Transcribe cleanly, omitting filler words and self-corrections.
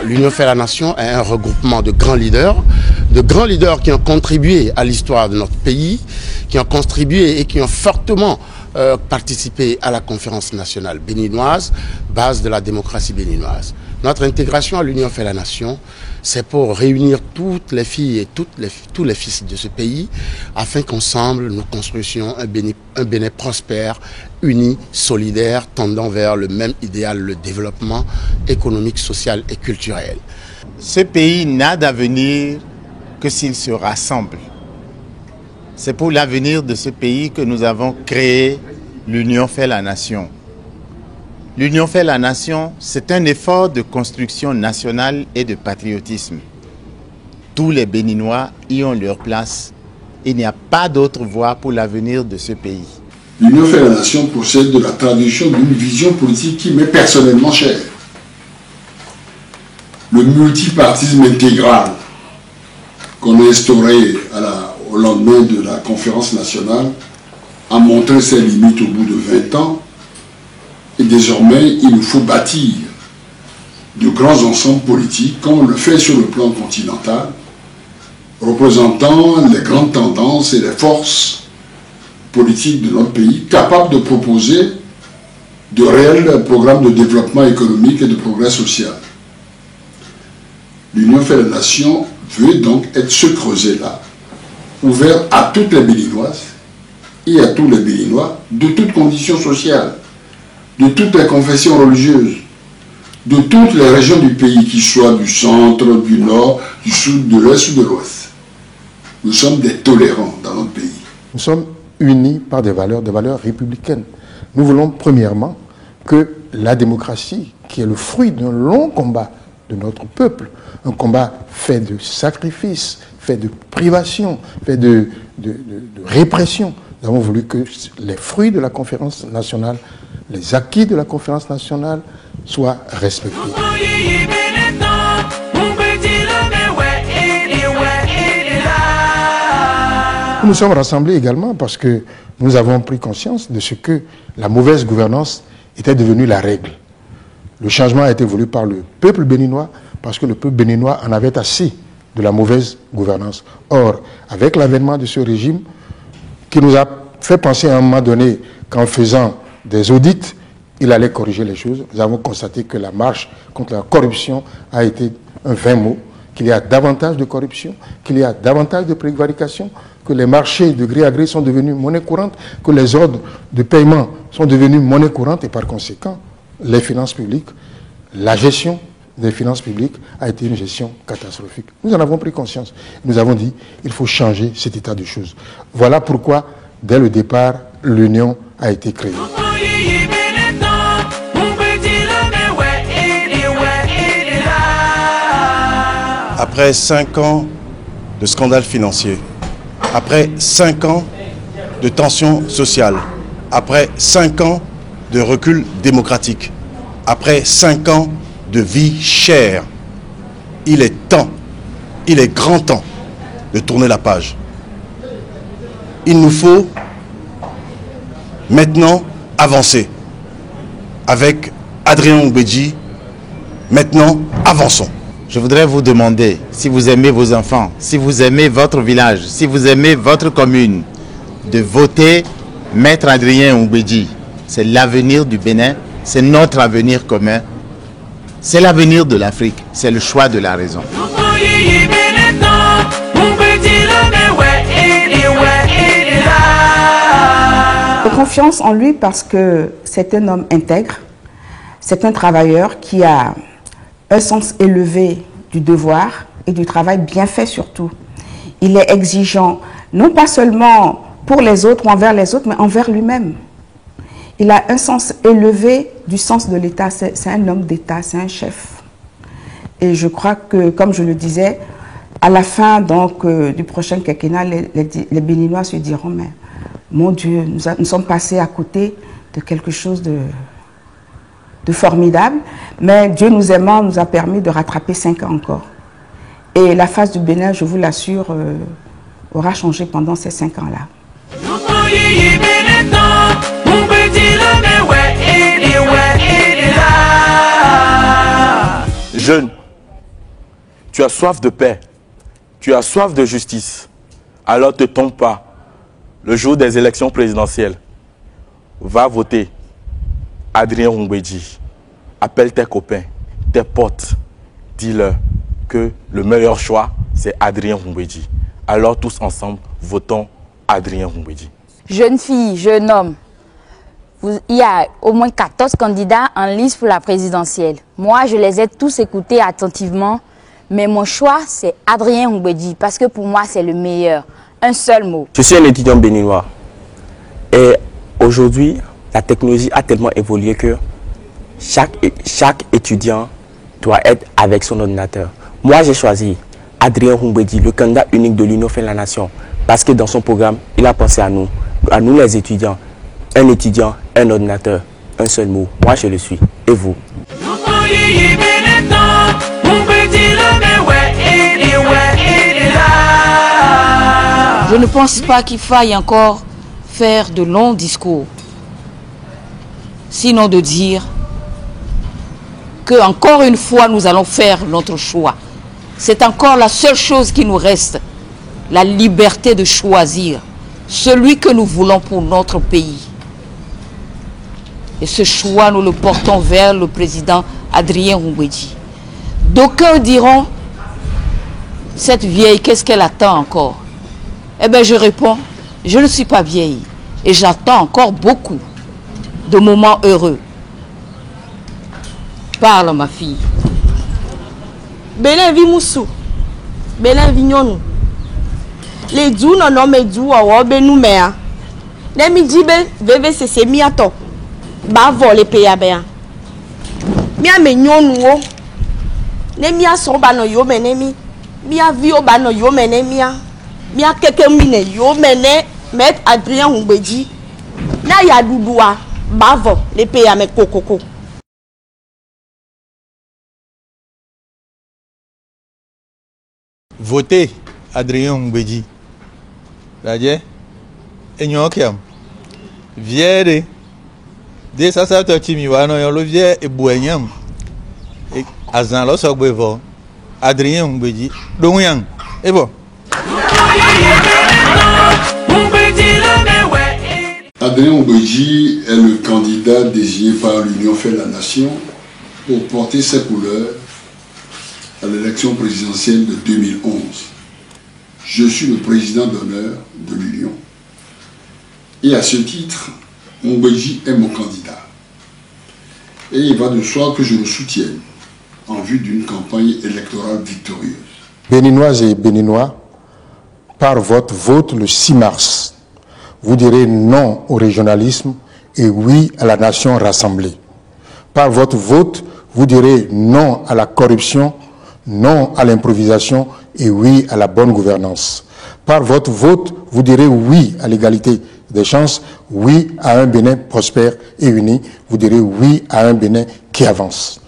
l'Union fait la nation est un regroupement de grands leaders qui ont contribué à l'histoire de notre pays, qui ont contribué et qui ont fortement participé à la conférence nationale béninoise, base de la démocratie béninoise. Notre intégration à l'Union fait la nation, c'est pour réunir toutes les filles et tous les fils de ce pays, afin qu'ensemble nous construisions un Bénin prospère, uni, solidaire, tendant vers le même idéal, le développement économique, social et culturel. Ce pays n'a d'avenir que s'il se rassemble. C'est pour l'avenir de ce pays que nous avons créé l'Union fait la nation. L'Union fait la nation, c'est un effort de construction nationale et de patriotisme. Tous les Béninois y ont leur place. Il n'y a pas d'autre voie pour l'avenir de ce pays. L'Union fait la nation procède de la traduction d'une vision politique qui m'est personnellement chère. Le multipartisme intégral qu'on a instauré au lendemain de la conférence nationale a montré ses limites au bout de 20 ans. Et désormais, il nous faut bâtir de grands ensembles politiques, comme on le fait sur le plan continental, représentant les grandes tendances et les forces politiques de notre pays, capables de proposer de réels programmes de développement économique et de progrès social. L'Union fait la nation veut donc être ce creuset-là, ouvert à toutes les Béninoises et à tous les Béninois, de toutes conditions sociales, de toutes les confessions religieuses, de toutes les régions du pays, qui soient du centre, du nord, du sud, de l'est ou de l'ouest. Nous sommes des tolérants dans notre pays. Nous sommes unis par des valeurs républicaines. Nous voulons premièrement que la démocratie, qui est le fruit d'un long combat de notre peuple, un combat fait de sacrifices, fait de privations, fait de répression. Nous avons voulu que les fruits de la conférence nationale, les acquis de la conférence nationale soient respectés. Nous sommes rassemblés également parce que nous avons pris conscience de ce que la mauvaise gouvernance était devenue la règle. Le changement a été voulu par le peuple béninois parce que le peuple béninois en avait assez de la mauvaise gouvernance. Or, avec l'avènement de ce régime qui nous a fait penser à un moment donné qu'en faisant des audits, il allait corriger les choses. Nous avons constaté que la marche contre la corruption a été un vain mot, qu'il y a davantage de corruption, qu'il y a davantage de prévarication, que les marchés de gré à gré sont devenus monnaie courante, que les ordres de paiement sont devenus monnaie courante et par conséquent, les finances publiques, la gestion des finances publiques a été une gestion catastrophique. Nous en avons pris conscience. Nous avons dit il faut changer cet état de choses. Voilà pourquoi, dès le départ, l'Union a été créée. Après 5 ans de scandales financiers, après 5 ans de tensions sociales, après 5 ans de recul démocratique, après 5 ans de vie chère, il est temps, il est grand temps de tourner la page. Il nous faut maintenant avancer. Avec Adrien Oubedji, maintenant avançons. Je voudrais vous demander, si vous aimez vos enfants, si vous aimez votre village, si vous aimez votre commune, de voter Maître Adrien Oubedji. C'est l'avenir du Bénin, c'est notre avenir commun, c'est l'avenir de l'Afrique, c'est le choix de la raison. J'ai confiance en lui parce que c'est un homme intègre, c'est un travailleur qui a un sens élevé du devoir et du travail bien fait surtout. Il est exigeant, non pas seulement pour les autres ou envers les autres, mais envers lui-même. Il a un sens élevé du sens de l'État. C'est un homme d'État, c'est un chef. Et je crois que, comme je le disais, à la fin donc, du prochain quinquennat, les Béninois se diront, mais mon Dieu, nous sommes passés à côté de quelque chose de formidable, mais Dieu nous aimant nous a permis de rattraper 5 ans encore. Et la face du Bénin, je vous l'assure, aura changé pendant ces 5 ans-là. Jeune, tu as soif de paix, tu as soif de justice, alors ne te trompe pas. Le jour des élections présidentielles, va voter Adrien Humbedji. Appelle tes copains, tes potes, dis-leur que le meilleur choix, c'est Adrien Humbedji. Alors tous ensemble, votons Adrien Humbedji. Jeune fille, jeune homme, il y a au moins 14 candidats en liste pour la présidentielle. Moi, je les ai tous écoutés attentivement, mais mon choix, c'est Adrien Humbedji, parce que pour moi, c'est le meilleur. Un seul mot. Je suis un étudiant béninois. Et aujourd'hui, la technologie a tellement évolué que chaque étudiant doit être avec son ordinateur. Moi, j'ai choisi Adrien Humbedji, le candidat unique de l'Union fait la nation, parce que dans son programme, il a pensé à nous les étudiants. Un étudiant, un ordinateur, un seul mot. Moi, je le suis. Et vous? Je ne pense pas qu'il faille encore faire de longs discours, sinon de dire que encore une fois nous allons faire notre choix. C'est encore la seule chose qui nous reste, la liberté de choisir celui que nous voulons pour notre pays. Et ce choix, nous le portons vers le président Adrien Humbedji. D'aucuns diront, cette vieille, qu'est-ce qu'elle attend encore? Eh bien, je réponds, je ne suis pas vieille et j'attends encore beaucoup de moments heureux. Parle, ma fille. Belen vi musu, belen vi nyonu. Les dou non me dou awo be nou mea. Ne mi di be veve se mi ato. Ba vole pe ya be. Mi a me nyonu o. Ne mi a so ba no yo mene mi. Mi a vi o ba no yo mene mi a. Mi a keke mine yo mene met Adrien Humbedji. Na ya dudua ba vo le pe ya me kokoko. Votez Adrien Humbedji. C'est-à-dire, et nous sommes vieux de ça ça te timi wa no yo le vieux et boyam et azan lo so gbevo Adrien Humbedji don yan et bon. Adrien Humbedji est le candidat désigné par l'Union fait la nation pour porter ses couleurs à l'élection présidentielle de 2011. Je suis le président d'honneur de l'Union. Et à ce titre, Humbedji est mon candidat. Et il va de soi que je le soutienne en vue d'une campagne électorale victorieuse. Béninoises et Béninois, par votre vote le 6 mars, vous direz non au régionalisme et oui à la nation rassemblée. Par votre vote, vous direz non à la corruption, non à l'improvisation et oui à la bonne gouvernance. Par votre vote, vous direz oui à l'égalité des chances, oui à un Bénin prospère et uni, vous direz oui à un Bénin qui avance.